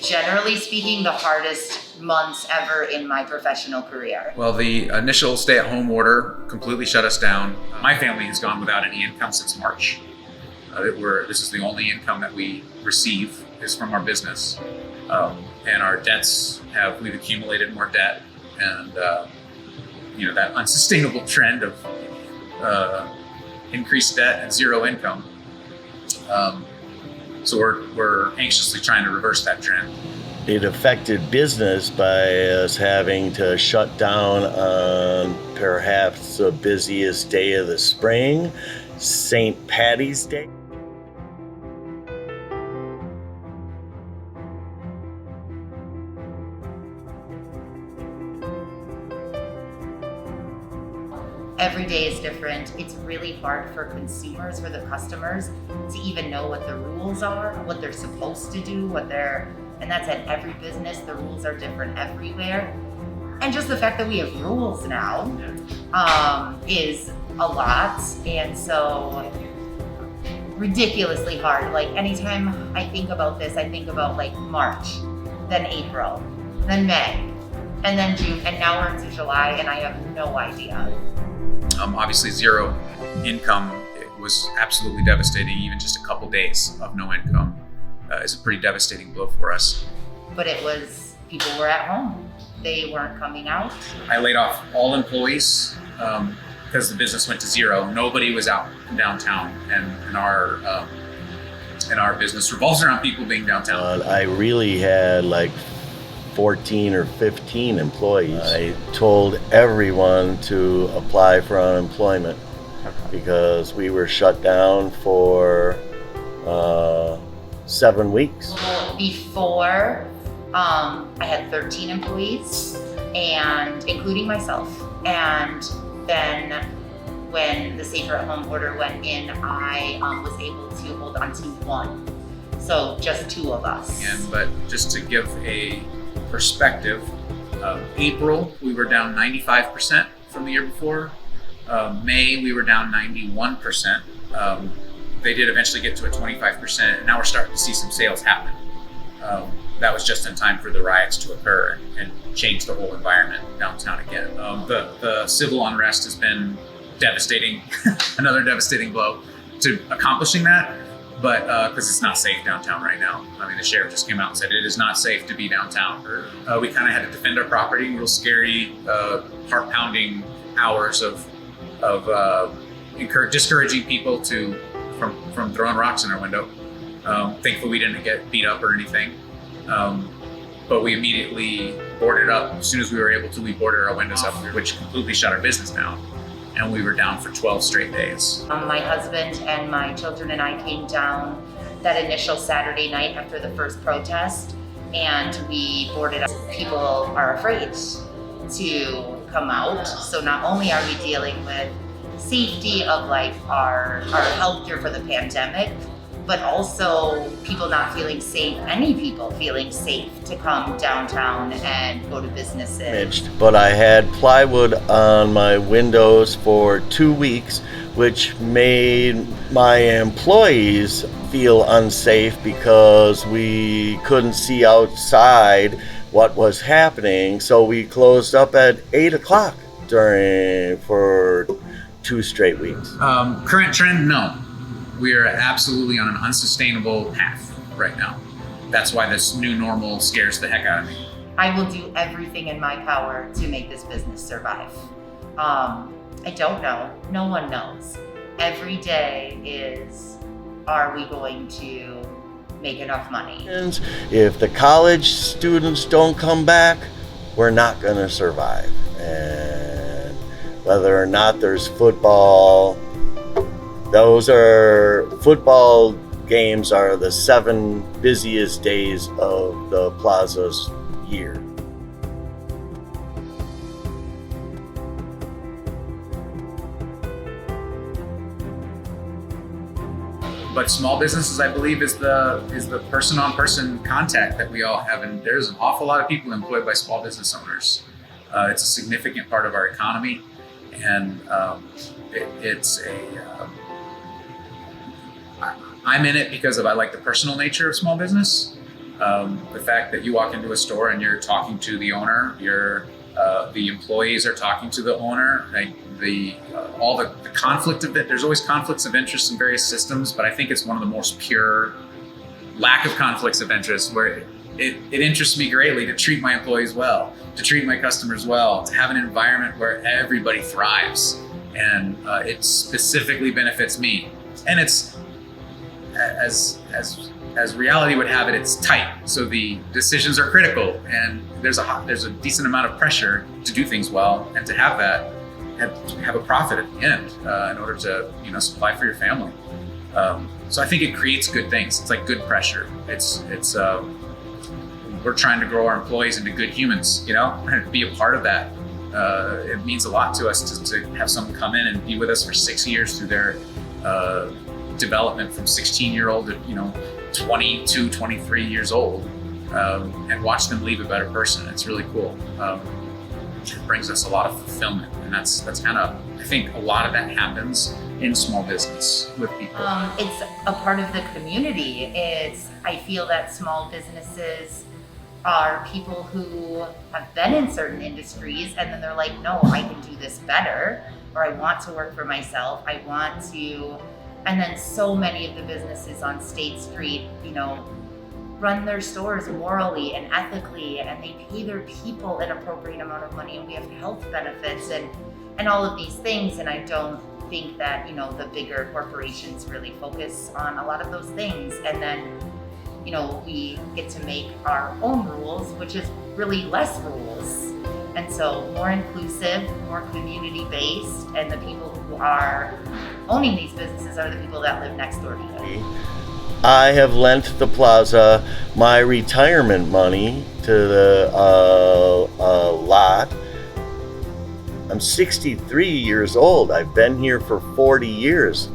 generally speaking, the hardest months ever in my professional career. Well, the initial stay-at-home order completely shut us down. My family has gone without any income since March. This is the only income that we receive is from our business. And our debts we've accumulated more debt, and that unsustainable trend of increased debt and zero income. So we're anxiously trying to reverse that trend. It affected business by us having to shut down on perhaps the busiest day of the spring, St. Patty's Day. Every day is different. It's really hard for consumers, for the customers, to even know what the rules are, what they're supposed to do, and that's at every business. The rules are different everywhere. And just the fact that we have rules now is a lot. And so ridiculously hard. Like anytime I think about this, I think about like March, then April, then May, and then June, and now we're into July and I have no idea. Obviously, zero income, it was absolutely devastating. Even just a couple days of no income is a pretty devastating blow for us. But people were at home. They weren't coming out. I laid off all employees because the business went to zero. Nobody was out downtown, and our business revolves around people being downtown. I really had like 14 or 15 employees. I told everyone to apply for unemployment because we were shut down for 7 weeks. Before, I had 13 employees, and including myself. And then when the safer at home order went in, I was able to hold on to one. So just 2 of us. But just to give a perspective, April we were down 95% from the year before. May we were down 91%. They did eventually get to a 25%, and now we're starting to see some sales happen. That was just in time for the riots to occur and change the whole environment downtown again. The civil unrest has been devastating, another devastating blow to accomplishing that. But because it's not safe downtown right now. I mean, the sheriff just came out and said it is not safe to be downtown. We kind of had to defend our property, real scary, heart-pounding hours of discouraging people from throwing rocks in our window. Thankfully, we didn't get beat up or anything. But we immediately boarded up. As soon as we were able to, we boarded our windows up, which completely shut our business down. And we were down for 12 straight days. My husband and my children and I came down that initial Saturday night after the first protest, and we boarded up. People are afraid to come out. So not only are we dealing with safety of like our healthcare for the pandemic, but also people not feeling safe, any people feeling safe to come downtown and go to businesses. But I had plywood on my windows for 2 weeks, which made my employees feel unsafe because we couldn't see outside what was happening. So we closed up at 8 o'clock for 2 straight weeks. Current trend, no. We are absolutely on an unsustainable path right now. That's why this new normal scares the heck out of me. I will do everything in my power to make this business survive. I don't know. No one knows. Every day is, are we going to make enough money? If the college students don't come back, we're not going to survive. And whether or not there's football, football games are the 7 busiest days of the plaza's year. But small businesses, I believe, is the person-on-person contact that we all have, and there's an awful lot of people employed by small business owners. It's a significant part of our economy, and I'm in it because I like the personal nature of small business, The fact that you walk into a store and you're talking to the owner, the employees are talking to the owner, like all the conflict of it. There's always conflicts of interest in various systems, but I think it's one of the most pure lack of conflicts of interest, where it interests me greatly to treat my employees well, to treat my customers well, to have an environment where everybody thrives, and it specifically benefits me. And it's as reality would have it, it's tight, so the decisions are critical, and there's a decent amount of pressure to do things well and to have a profit at the end in order to supply for your family. So I think it creates good things. It's like good pressure. We're trying to grow our employees into good humans, and be a part of that. It means a lot to us to have someone come in and be with us for 6 years through their development from 16-year-old to 22, 23 years old, and watch them leave a better person. It's really cool. It brings us a lot of fulfillment, and that's kind of, I think a lot of that happens in small business with people. It's a part of the community. I feel that small businesses are people who have been in certain industries, and then they're like, no, I can do this better, or I want to work for myself. And then so many of the businesses on State Street, run their stores morally and ethically, and they pay their people an appropriate amount of money, and we have health benefits and all of these things. And I don't think that, the bigger corporations really focus on a lot of those things. And then, we get to make our own rules, which is really less rules. And so more inclusive, more community-based, and the people who are owning these businesses are the people that live next door to you. I have lent the plaza my retirement money to the lot. I'm 63 years old. I've been here for 40 years.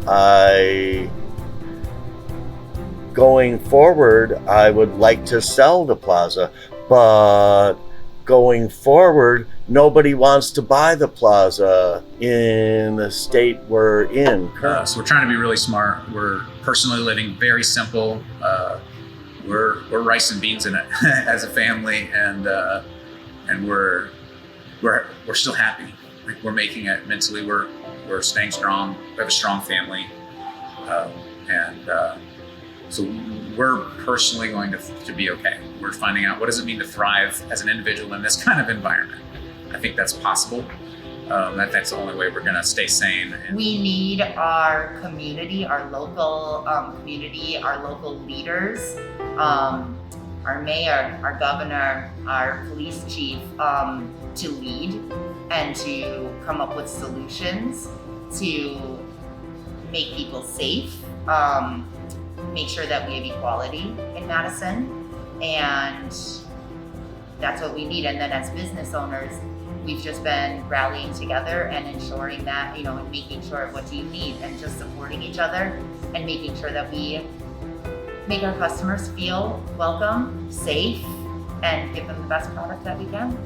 Going forward, I would like to sell the plaza, but going forward, nobody wants to buy the plaza in the state we're in. So we're trying to be really smart. We're personally living very simple. We're rice and beans in it as a family, and we're still happy. Like, we're making it mentally. We're staying strong. We have a strong family, so we're personally going to be okay. We're finding out, what does it mean to thrive as an individual in this kind of environment? I think that's possible. That's the only way we're going to stay sane. We need our community, our local community, our local leaders, our mayor, our governor, our police chief to lead and to come up with solutions to make people safe, make sure that we have equality in Madison, and that's what we need. And then as business owners, we've just been rallying together and ensuring that, and making sure, what do you need, and just supporting each other and making sure that we make our customers feel welcome, safe, and give them the best product that we can.